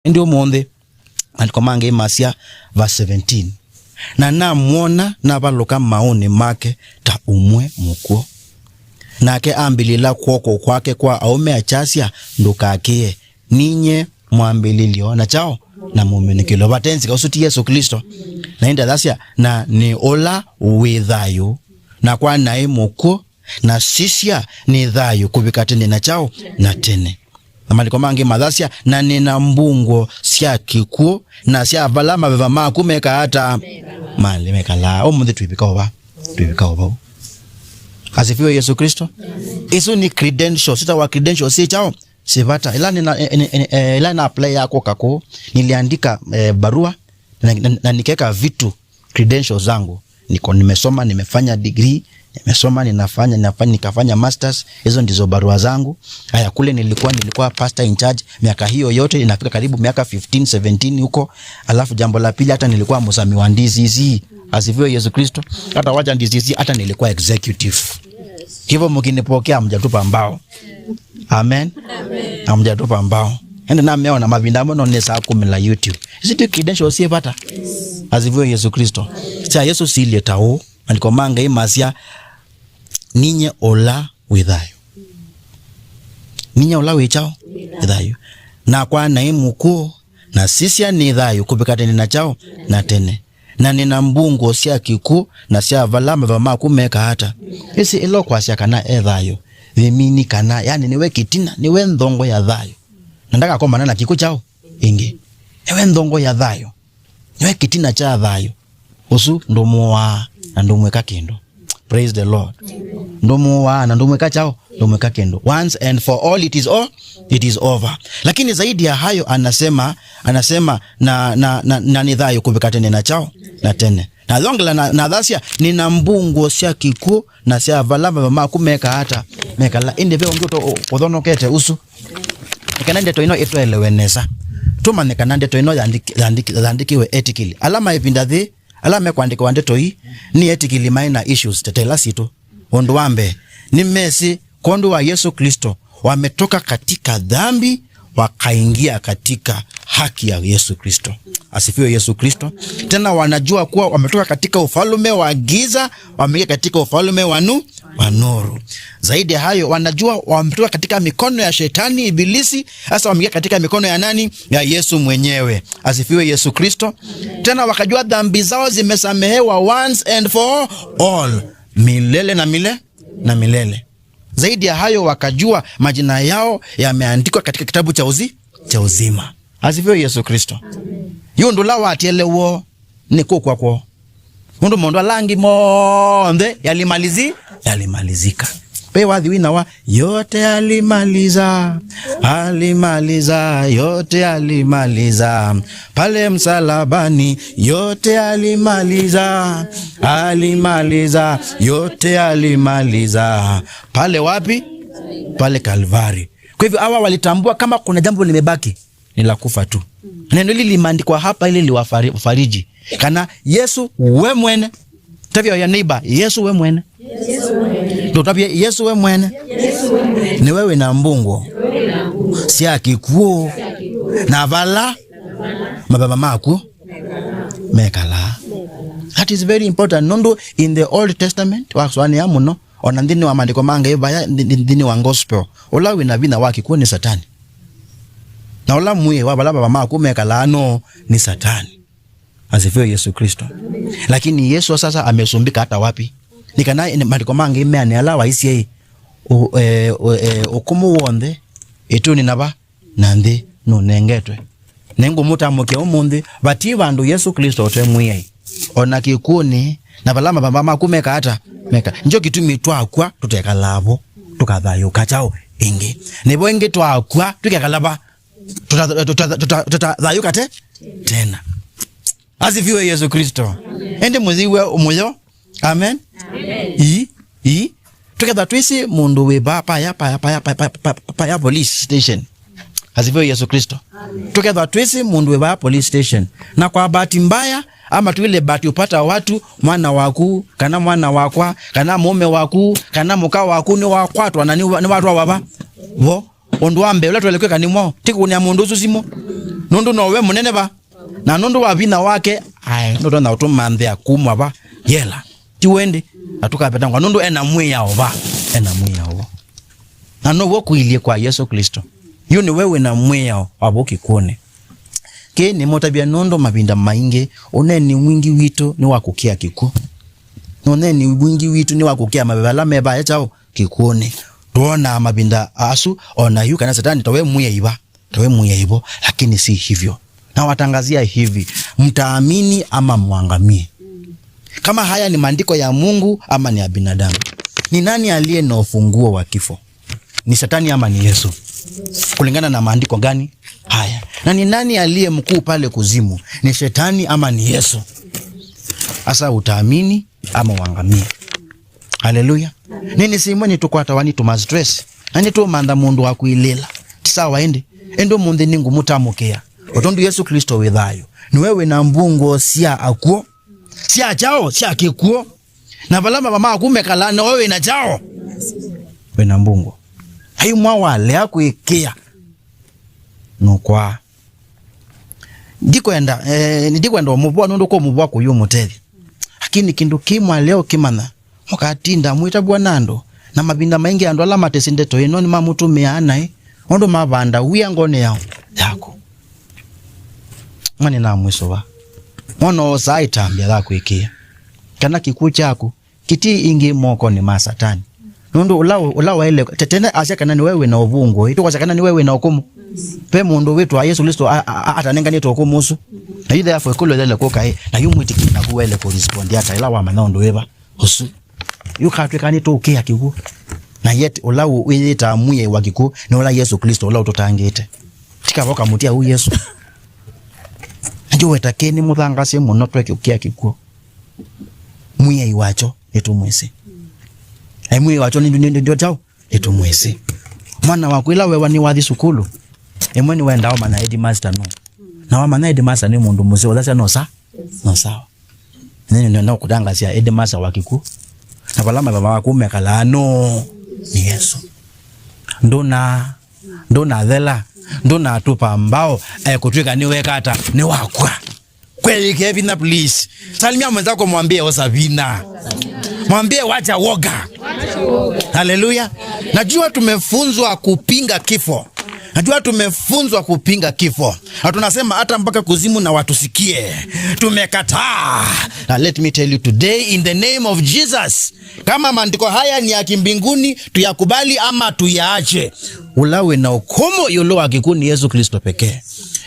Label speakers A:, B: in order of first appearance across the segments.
A: Ndio monde alikomange Masia verse 17 na namuona nabaloka maoni make ta umwe muko nake ambilila kwoko kwake kwa aume achasia ndukakie ninye mwambililio na chao na mumenikilo batenzi kausuti Yesu Kristo na inda dasia na ni ola withayo na kwa nae muko na sisia ni dhayo kubikatene na chao na tene Amaliko mangi madhasia na nina Mbūnguo sia kikuo na sia valama beva makumeka hata mali mekala omundi tuibika oba asifiwe Yesu Kristo. Isu ni credentials, sita wa credentials si chao sivata ila na apply yako kako niliandika barua na nikeka vitu credentials zangu niko nimesoma nimefanya degree nimesoma nikafanya masters. Hizo ndizo barua zangu. Haya kule nilikuwa pastor in charge miaka hiyo yote inafika karibu miaka 15 17 huko. Alafu jambo la pili hata nilikuwa msami wa ndizizi. Asifiwe Yesu Kristo. Hata wacha ndizizi hata nilikuwa executive. Hivyo mkinipokea mjatupa mbao. Amen. Amjatupa mbao. Ende na meona mavindamo no nesa 10 la YouTube. Is it credentials si pata? Asifiwe Yesu Kristo. Cha Yesu sile tao alikomanga Masia ninye ola withayo. Ninye ola wichao withayo. Na kwa naimu kuu na sisia ni dhayo kubikateni na chao na tene. Na nina Mbūnguo sia kiku na sia valama vama kumeka hata. Isi ilo kwa sia kana dhayo. Vimini kana yani niwe kitina niwe ndongo ya dhayo. Nandaka kwa manana kiku chao ingi. Niwe ndongo ya dhayo. Niwe kitina cha dhayo. Usu ndomuwa na ndomweka kendo. Praise the Lord. Ndomuwa na ndomweka chao ndomweka kendo. Once and for all it is over. Lakini zaidi ya hayo anasema na nidhayo kubikatene na chao na tene. Na longla na dhasia nina Mbūnguo sia kiku na sia valava makumeka hata mekala inde veo ngioto podhonokete usu. Nikanande to ino eto elewenesa. Tuma nikanande to ino yandikiwe ethically. Alama ipindathi alame kuandika wandeto hii ni ethically minor issues tetela sito. Ondo wambe ni mesi kondo wa Yesu Kristo wametoka katika dhambi wakaingia katika haki ya Yesu Kristo. Asifiwe Yesu Kristo. Tena wanajua kuwa wametoka katika ufalme wa giza wameingia katika ufalme wa nuru. Zaidi ya hayo wanajua wametoka katika mikono ya shetani ibilisi sasa wameingia katika mikono ya nani? Ya Yesu mwenyewe. Asifiwe Yesu Kristo. Tena wakajua dhambi zao zimesamehewa once and for all. Milele na milele. Zaidi ya hayo wakajua majina yao yameandikwa katika kitabu cha uzima. Asifiwe Yesu Kristo. Yundu la watielewo ni kwako. Mundu mondo langi monde yalimalizika. Pe wadhi wina wa yote alimaliza yote alimaliza pale msalabani yote alimaliza yote alimaliza pale wapi? Pale Kalvari. Kwa hivyo hawa walitambua kama kuna jambo limebaki ni la kufa tu. Neno hili limeandikwa hapa ili liwafariji. Kana Yesu we mwene. Tavia ya neighbor, Yesu we mwene. Tutapia Yesu we mwene. Ni wewe na Mbūnguo. Sia kikuo. Na vala mababa mako mekala. That is very important. Nondo in the Old Testament waswani amuno onandini wa maandiko manga ibaya ndini wa gospel. Ola winavina wakikuo ni satani. Na ola muye wabala baba mako mekala no ni satani. Asifiwe Yesu Kristo. Lakini Yesu sasa amesumbika hata wapi? Nikana maandiko manga imeane alawa isi okumu wonde etuni naba nande no nengetwe. Nengo mutamuke omunde bati bandu Yesu Kristo otemwiye. Ona kikuni na balama baba makumeka hata meka. Njo kitumi twakwa tuteka labo tukathayo kachao ingi. Nebo ingi twakwa tukekalaba tutadhayuka tena. Asifiwe Yesu Kristo. Ende muziwe umuyo. Amen. Together twisi mundu we pa ya police station. Asifiwe Yesu Kristo. Together twisi mundu we pa police station. Na kwa bahati mbaya ama tuile bahati upata watu mwana waku kana mwana wakwa kana mume waku kana muka waku ni wakwatwa na ni watu wa baba. Wo ondo ambe ula twelekeka ni mo tiku ni amundu susimo nundu no we munene ba na nundu wa bina wake ai nundu na utumanthe akumwa ba yela ti wende atukapeta ngwa nundu ena mwiya oba na no wokuilie kwa Yesu Kristo yu ni wewe na mwiya waboki kuone ke ni motabia nundu mabinda maingi oneni mwingi witu ni wakukia kiku oneni mwingi witu ni wakukia mabala meba etao kikuone tuona mabinda asu ona yu kana satani tawe mwiya ibo lakini si hivyo. Na watangazia hivi, mtaamini ama mwangamie. Kama haya ni maandiko ya Mungu ama ni ya binadamu. Ni nani aliye na ufunguo wa kifo? Ni Satani ama ni Yesu? Kulingana na maandiko gani haya? Na ni nani aliye mkuu pale kuzimu? Ni Shetani ama ni Yesu? Asa utaamini ama uangamie. Haleluya. Nini simoni tukwata wani tumastress. Nani tu manda mundu wa kuilela. Tisawa endo munde ningu mutamukea. Otondu Yesu Kristo Ūvuan'yo. Ni wewe na Mbūnguo sia akuo. Sia chao, sia kikuo. Na balama mama akumekala na wewe na chao. We na Mbūnguo. Hayu mwawale akuikea. Nukwa. Ndiko enda mubwa nundu ko mubwa kuyu muteli. Lakini kindu kimwa leo kimana. Mukatinda mwita bwanando. Na mabinda maingi ando ala matesinde to enoni mamutumia anae. Ondo mabanda uyangone yao. Yako. Mani na mwiso wa. Mono saitambia la kuikia. Kana kikuu chako kiti ingi moko ni masatani. Nundu ulawa ile tetene asaka nani wewe na Ūvuan'yo. Ito kwa sakana ni wewe na okumu. Pe mundu wetu wa Yesu Kristo atanenga ni to okumusu. Na yida yafo ekulo lele kokai na yumwiti kina kuwele ko respond ata ila wa manondo weba. Husu. Yukatwe kani to ukia kiku. Na yet ulawo uyita muye wa kiku ni ula Yesu Kristo ulawo totangete. Tika boka mutia hu Yesu. Ndio wetakeni muthangase muno tweke ukia kikuo. Muye iwacho etumwese. Ai muye iwacho ndio chao etumwese. Mwana wako ila wewe ni wathi sukulu. Emweni wenda wa mana headmaster no. Na wa mana headmaster ni mundu muzeo that's no sa. No sawa. Nini ndio kudangazia headmaster wa kiku. Na balama baba wako umekala no ni Yesu. Ndona dhela ndona atupa mbao kutwika niwe kata ni wakwa kweli Kevin please salimia mwenzako mwambie osavina mwambie wacha woga. Haleluya. Najua tumefunzwa kupinga kifo. Hatunasema hata mpaka kuzimu na watusikie. Tumekataa. Now let me tell you today in the name of Jesus. Kama maandiko haya ni ya kimbinguni tuyakubali ama tuyaache. Ulawe na ukomo yolo wa kikuni Yesu Kristo pekee.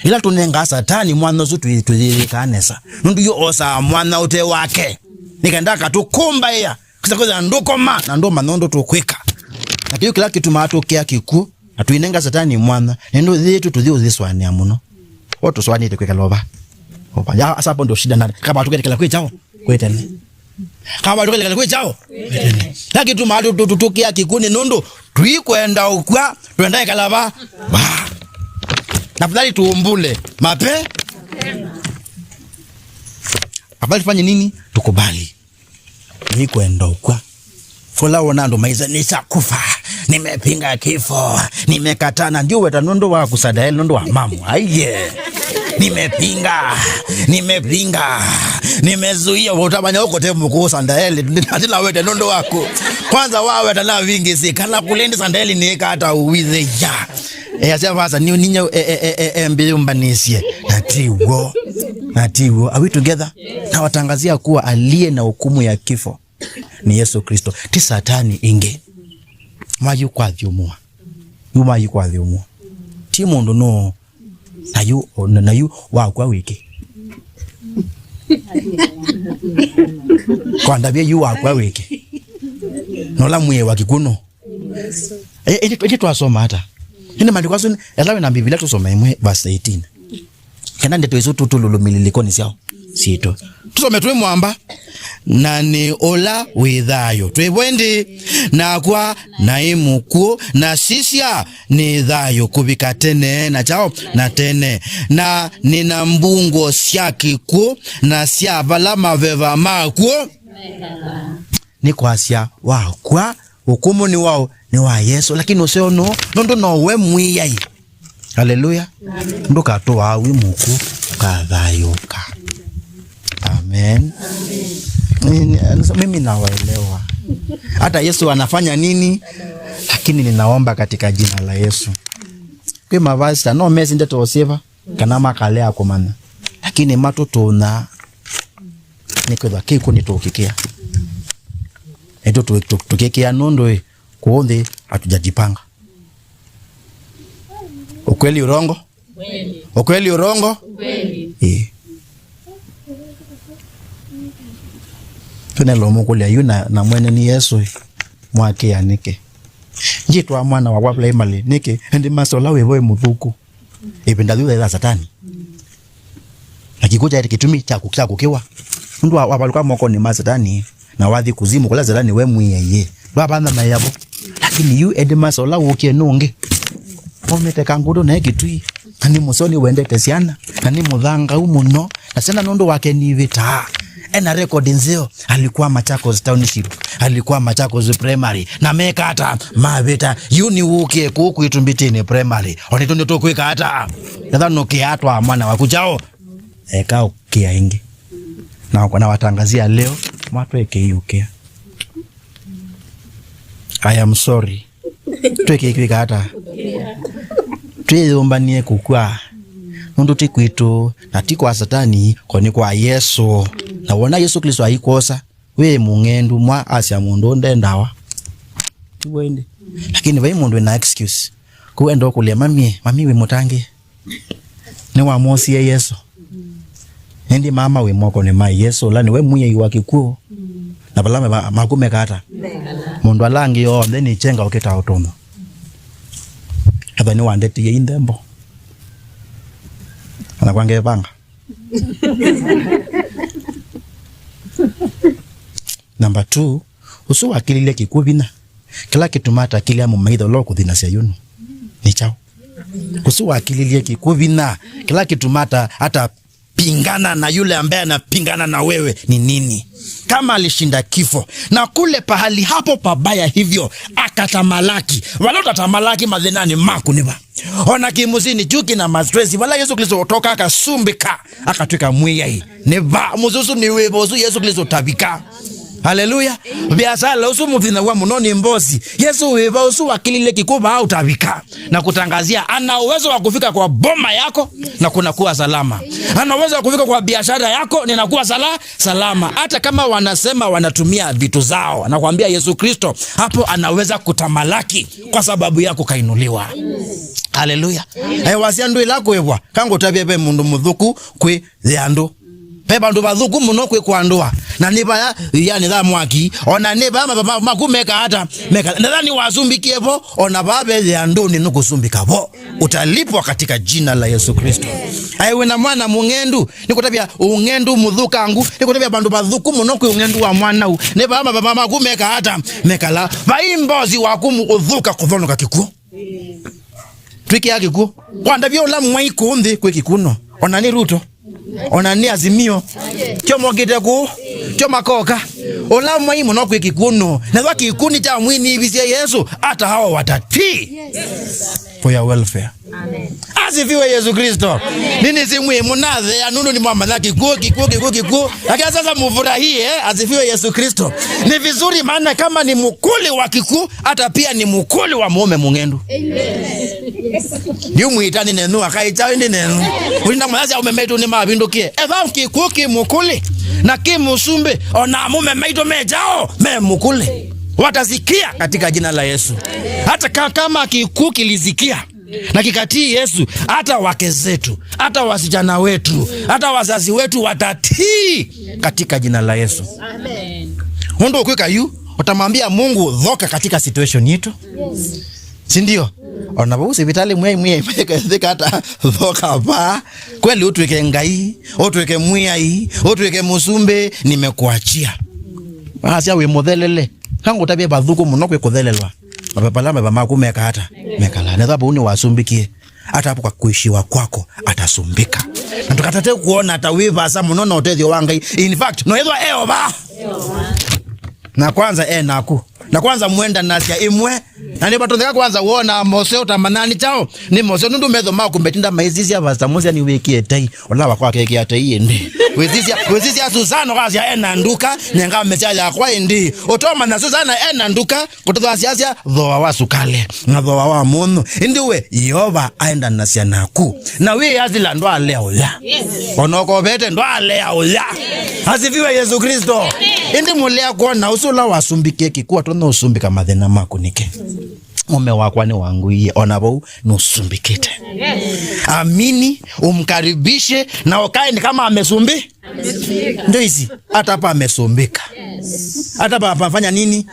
A: Ila tunenga satani mwana zutu tulikanesa. Nundu yu osa mwana ute wake. Nikaendaka tukumba ya. Kusakoza ndukoma na ndo manondo tukwika. Na kiyo kila kitu maatokea kiku. Atuinenga satani mwana. Nendo zetu tuzio ziswani ya muno. Oto swani ite kweka loba. Opa. Ya asapo ndo shida nani. Kama atuke kila kwe chao. Kwetene. Kama atuke kila kwe chao. Kwetene. Laki tu maatu tutukia kikuni nondo. Tuikuenda ukwa. Tuendae kalaba. Waa. Nafadhali tuumbule. Mape. Afadhali tufanye nini? Tukubali. Nikuenda ukwa. Fola wonando maiza nisa kufa. Nimepinga kifo. Nimekatana. Ndio weta nondo wa kusadaeli nondo wa mamu. Aiye. Nimepinga. Nimezuia utabanya huko temu kwa sandaeli. Hatila wete nondo wako. Kwanza wawe tala vingi si. Kala kulendi sandaeli nieka hata uwize ya. Asema fasa ninyo mbili mbanisye. Natiwo. Are we together? Na watangazia kuwa aliye na hukumu ya kifo ni Yesu Kristo. Ti satani inge. Mayu kwa thiumua. Mayu kwa thiumua. Ti mundu no. Nayu wakwa wiki. Kwa ndabia yu wakwa wiki. Nola muye wakikuno. Eti tuasoma hata. Hini maandiko asu elawe na Biblia tusoma imwe verse 18. Kena ndeto iso tutululu mililikoni siao. Sito. Tusome tuwe mwamba. Na ni ola Ūvuan'yo. Tuwebwendi na kwa na imuku na sisia ni Ūvuan'yo kubika tene na chao na tene. Na nina Mbūnguo sia kiku na sia balama veva maku. Ni kwa sia wakwa. Hukumu ni wao ni wa Yesu. Lakini useo no. Nondo no we mwiyai. Haleluya. Nduka toa awi muku kadhayoka. Amen. Mimi nawaelewa. Hata Yesu anafanya nini? Lakini ninaomba katika jina la Yesu. Kwa mavazi no mesi ndeto osiva kana makalea komana. Lakini matotona niko za kiko nitokikia. Eto tukikia nondo kuonde hatujajipanga. Ukweli urongo? Kweli. Ukweli urongo? Kweli. Tunelo mukule yuna na mwene ni Yesu mwake yanike. Njitwa mwana wa wabla imali nike ndi masola wewe muthuku. Ipenda dhuza za satani. Akikuja kitumi cha kukiwa. Ndu wabaluka moko ni masatani na wathi kuzimu kula satani we mwiye. Babanda mayabo. Lakini yu edema sola wokie nunge. Omete kangudo na kitui. Kani musoni wende tesiana. Kani mudhanga umuno. Na sena nondo wake ni vita. Ena record nzeo alikuwa Machakos Township, alikuwa Machakos Primary na meka hata mabeta yuni uke kuku itumbitini primary onetondo to kweka hata nadhani kiatwa mwana wakujao eka kia ingi na kwa watangazia leo watu ekeuke. I am sorry tweke kweka hata tuyombanie kukua mundu tikwitu na tiko satani koni kwa Yesu. Na wona Yesu Kristo ayikosa we mungendu mwa asya mundu ndendawa tiwende. Lakini vai mundu na excuse kuenda kulia mami we mutange ne wa mosi ya Yesu ndi mama we moko ne mai Yesu lani we muye iwa kikuo na balama makume kata mundu alangi yo then chenga oketa otomo abani wandeti indembo ana kwange banga. Number 2, usu wakilile kikubina. Kila kitumata akili ya mumaidha loko dhina siya yunu. Ni chao. Usu wakilile kikubina. Kila kitumata hata pingana na yule ambaye na pingana na wewe ni nini? Kama alishinda kifo. Na kule pahali hapo pabaya hivyo akatamalaki. Walota tamalaki madhenani maku niba. Ona kimuzini juki na mastresi. Wala Yesu Kristo otoka akasumbika. Akatwika mwiyai. Niba muzusu niwebozu Yesu Kristo tabika. Haleluya. Biasala usu muthina wa munoni mbosi. Yesu weba usu wakilile kikuba au tabika. Na kutangazia ana uwezo wa kufika kwa boma yako na kunakuwa salama. Ana uwezo wa kufika kwa biashara yako ninakuwa salama. Hata kama wanasema wanatumia vitu zao. Anakuambia Yesu Kristo hapo anaweza kutamalaki kwa sababu yako kainuliwa. Haleluya. Wasiandu ilako ebwa. Kango tabiebe mundu mudhuku kwe ziandu. Peba ndo badhuku muno kwe kuandua. Na niba ya nidha mwaki. Ona niba makumeka hata. Nadhani wazumbikie po. Ona babe ya ndoni nuku zumbika po. Utalipwa katika jina la Yesu Kristo. Aiwe na mwana mungendu. Nikutabia ungendu mudhuka angu. Nikutabia bandu badhuku muno kwe ungendu wa mwana u. Niba makumeka hata. Mekala. Baimbozi wakumu udhuka kuthono kakiku. Twiki ya kiku. Wanda vyo la mwaiku undi kwe kikuno. Ona ni Ruto. Ona ni Azimio chomo giteku choma koka ola mwaimu no kwikikuno na waki kuni cha mwini ibisia Yesu hata hawa watati for your welfare. Amen. Asifiwe Yesu Kristo. Nini si muhimu nathe anunu ni mama zaki kiku lakini sasa mfurahie. Asifiwe Yesu Kristo. Ni vizuri maana kama ni mukuli wa kiku hata pia ni mukuli wa mume mungendu. Amen. Ndio muitani nenu akaicha ndi nenu ulinda mwaza umemetu ni mabindukie eva kikuki mukuli na kimusumbe ona mume meito mejao me mukuli watasikia katika jina la Yesu. Hata kama kikuki lizikia na kikatii Yesu hata wake zetu hata wasichana wetu hata wazazi wetu watatii katika jina la Yesu. Amen. Hundo kweka yu utamwambia Mungu dhoka katika situation yetu. Yes. Si ndio? Ona busi vitali mwe thika hata dhoka ba kweli utweke ngai utweke mwai utweke musumbe nimekuachia. Basi awe modhelele kangu tabia badhuku muno kwe kudhelelwa mapapalama bamakumeka hata mekala na dhabu ni wasumbikie hata hapo kwa kuishiwa kwako atasumbika na tukatate kuona atawiva asa munono otethio wangai in fact no edwa eoba na kwanza naku na kwanza mwenda nasia imwe Ani batonde kwanza uona mose utamanani chao ni mose nundu metho ma kumbetinda maizizi ya basta mose ni wiki etai ola wakwa keke atai ende wezisi ya Susano kazi ya ena nduka nyenga mechaja kwa indi otoma na Susana ena nduka kutoka asiasia dhoa wa sukale na dhoa wa mono indiwe Yehova aenda nasia naku na we yazila ndo aleo ya onoko bete ndo aleo ya asifiwe Yesu Kristo indi mulea kuona usula wasumbike kikuwa tona usumbika mathena mako nike mume wakwa ni wangu iye onabo nusumbikite. Amini, umkaribishe na ukae ni kama amesumbi. Ndio hizi hata hapa amesumbika. Hata hapa afanya nini?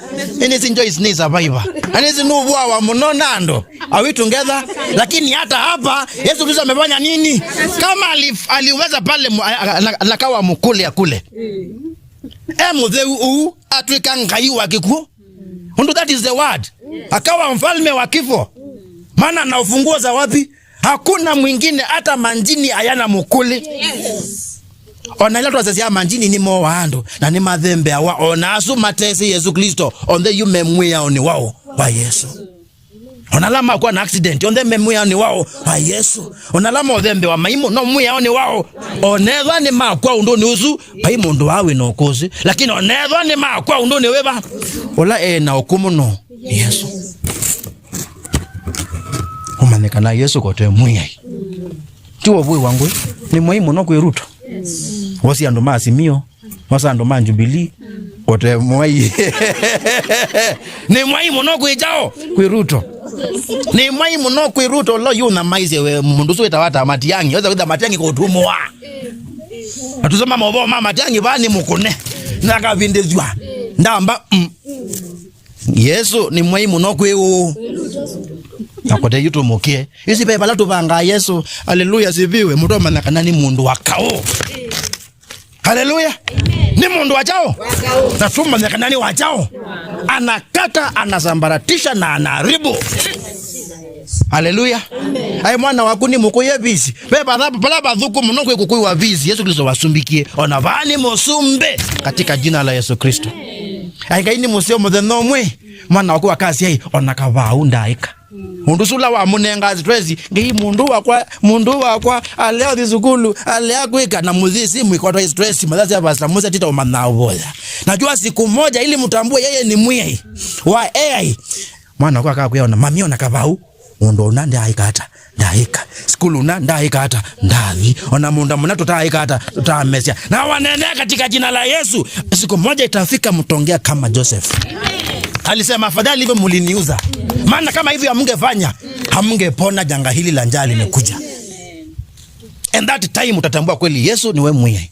A: Hizi ndio hizi ni survivor. Hizi ni Ūvuan'yo mnonando. Are we together? Lakini hata hapa Yesu Kristo amefanya nini? Kama aliweza pale nakawa mkule akule. Mudheu atweka ngai wa kiku. Undu that is the word. Akawa mfalme wa kifo. Maana na ufunguo za wapi? Hakuna mwingine hata manjini ayana mukuli. Onaila twasezia manjini ni moando na ni madhembe awa onasu matesi Yesu Kristo onde yume mwia oni wao wa Yesu. Onalama kwa na accident onde memwia oni wao wa Yesu. Onalama odhembe wa maimo no mwia oni wao. Onedha ni makwa undo ni usu paimo ndo awe no kozi lakini onedha ni makwa undo ni weba ola na okumu no Yesu. Umanekana Yesu kote mwia. Tuwa bui wangu ni muhimu no kwiruto. Wasi ando Azimio, wasi ando Jubilee, kote mwai. Ni muhimu no kwijao kwiruto. Ni muhimu no kwiruto lo yuna maize we mundu so itawata matiangi. Weza kwenda matiangi kotumwa. Atusema mabo mama matiangi bani mukune. Nakavindezwa. Ndamba Yesu ni muhimu no kwiwo. Nakote yuto mokie. Isi pepa latu vanga Yesu. Haleluya siviwe. Mutoma nakanani mundu wakao. Haleluya. Ni mundu wachao. Natuma nakanani wachao. Anakata, anasambaratisha na anaharibu. Haleluya. Ai mwana wakuni mukoye visi. Pepa pala dhuku mnokwe kukui wa visi. Yesu Kristo wasumbikie. Onavani musumbe. Katika jina la Yesu Kristo. Ai kaini museo mudheno mwe. Mwana wakuwa kasi hai. Onakava undaika. Undusula wa munenga stress ngi mundu wakwa aleo disukulu aleo kwika na muzisi mwikotwa stress mazazi hapa muza tita umanaobola. Najua siku moja ili mtambue yeye ni mwai wa AI mwana kwa kuyaona mamio na kavau ndo unande aikata ndaika skulu na ndaika hata ndavi ona munda mnato taika hata tutamesia na wanene katika jina la Yesu. Siku moja itafika mtongea kama Joseph. Alisema afadhali hivyo muliniuza. Maana kama hivyo hamngefanya, hamngepona janga hili la njaa limekuja. And that time utatambua kweli Yesu ni wewe mwenyewe.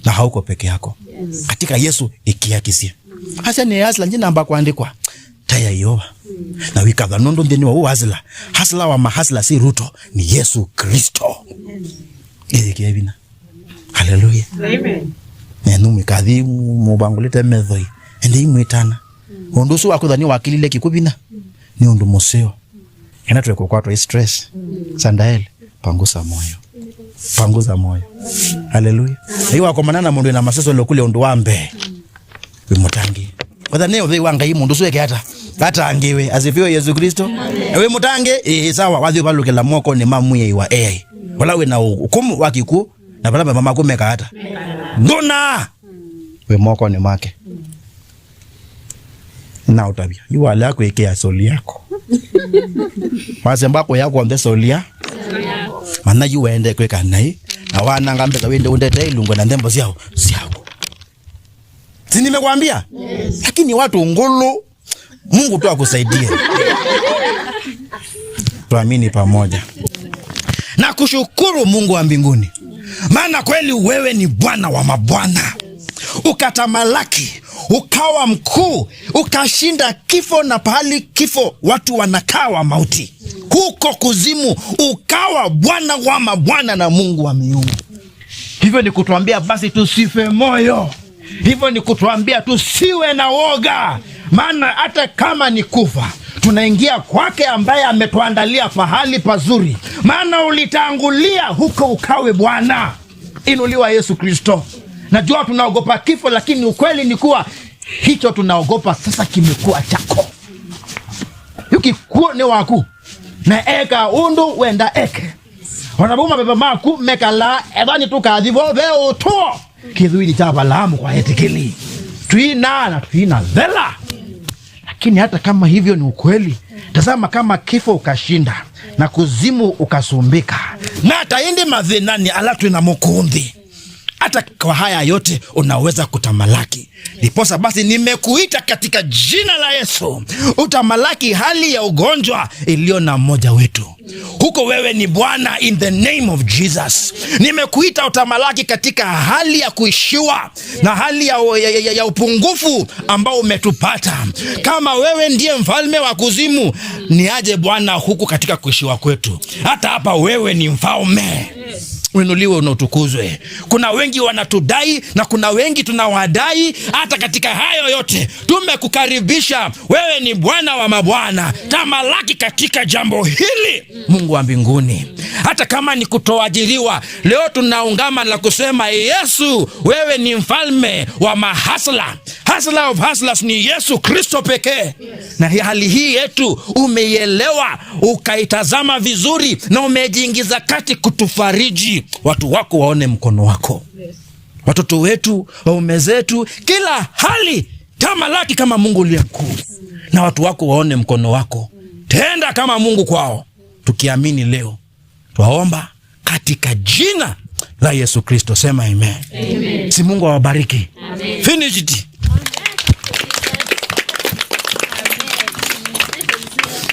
A: Na hauko peke yako. Katika Yesu ikiakisia. Hasa ni hasla njina amba kuandikwa. Taya Yehova. Na wikadha nondo ndeni wa hasla. Hasla wa mahasla si Ruto ni Yesu Kristo. Ili kievina. Haleluya. Amen. Nenu mikadhi mubangulite medhoi. Ndi mwitana. Ondusu wakudhani wakilile kikubina ni undu museo enatwe kwa stress sandael panguza moyo. Haleluya. Hiyo akomanana mundu na maseso lokule undu wambe wimutangi kwadhani othi wanga hii mundu suweke hata angiwe asifiwe Yesu Kristo. Ewe mutange sawa wathi balukela moko ni mamuye wa AI wala we na hukumu wakiku na bala mama kumeka hata ndona we moko ni make na utabia yu wale yako ikea soli yako mazembako yako onde soli ya mana yu wende kweka nai na wana ngambeza wende undete ilungo na ndembo siao si nimekwambia. Lakini watu ngulu Mungu tu akusaidie. Tuamini pamoja na kushukuru Mungu wa mbinguni, maana kweli wewe ni Bwana wa mabwana. Ukatamalaki, ukawa mkuu, ukashinda kifo na pahali kifo watu wanakawa mauti. Huko kuzimu ukawa Bwana wa mabwana na Mungu wa miungu. Hivyo ni kutuambia basi tusife moyo. Hivyo ni kutuambia tusiwe na woga. Maana hata kama ni kufa, tunaingia kwake ambaye ametuandalia pahali pazuri. Maana ulitangulia huko ukawe Bwana. Inuliwa Yesu Kristo. Najua tunaogopa kifo, lakini ukweli ni kuwa hicho tunaogopa sasa kimekuwa chako. tukikuo ni waku na eka undu wenda eke wanabuma beba maku mekala ebani tukadhivo veo tuo kithuini cha Balaamu kwa etikili tuina dhela. Lakini hata kama hivyo ni ukweli, tazama kama kifo ukashinda na kuzimu ukasumbika na taindi madhinani alatu na mukundi, hata kwa haya yote unaweza kutamalaki. Ndiposa basi nimekuita katika jina la Yesu utamalaki hali ya ugonjwa iliyo na mmoja wetu. Huko wewe ni Bwana, in the name of Jesus. Nimekuita utamalaki katika hali ya kuishiwa na hali ya upungufu ambao umetupata. Kama wewe ndiye mfalme wa kuzimu, ni aje Bwana huku katika kuishiwa kwetu. Hata hapa wewe ni mfalme. Uinuliwe na utukuzwe. Kuna wengi wanatudai na kuna wengi tunawadai. Hata katika hayo yote tumekukaribisha. Wewe ni Bwana wa mabwana, tamalaki katika jambo hili, Mungu wa mbinguni. Hata kama ni kutoajiriwa, leo tunaungama na kusema Yesu, wewe ni mfalme wa mahasla. Hustler of hustlers ni Yesu Kristo pekee. Na hali hii yetu umeielewa, ukaitazama vizuri na umejiingiza kati kutufariji. Watu wako waone mkono wako. Watoto wetu, waume zetu, kila hali tamalaki kama Mungu uliye mkuu. Na watu wako waone mkono wako. Tenda kama Mungu kwao. Tukiamini leo, twaomba katika jina la Yesu Kristo. Sema amen. Amen. Si Mungu awabariki. Amen. Finish it.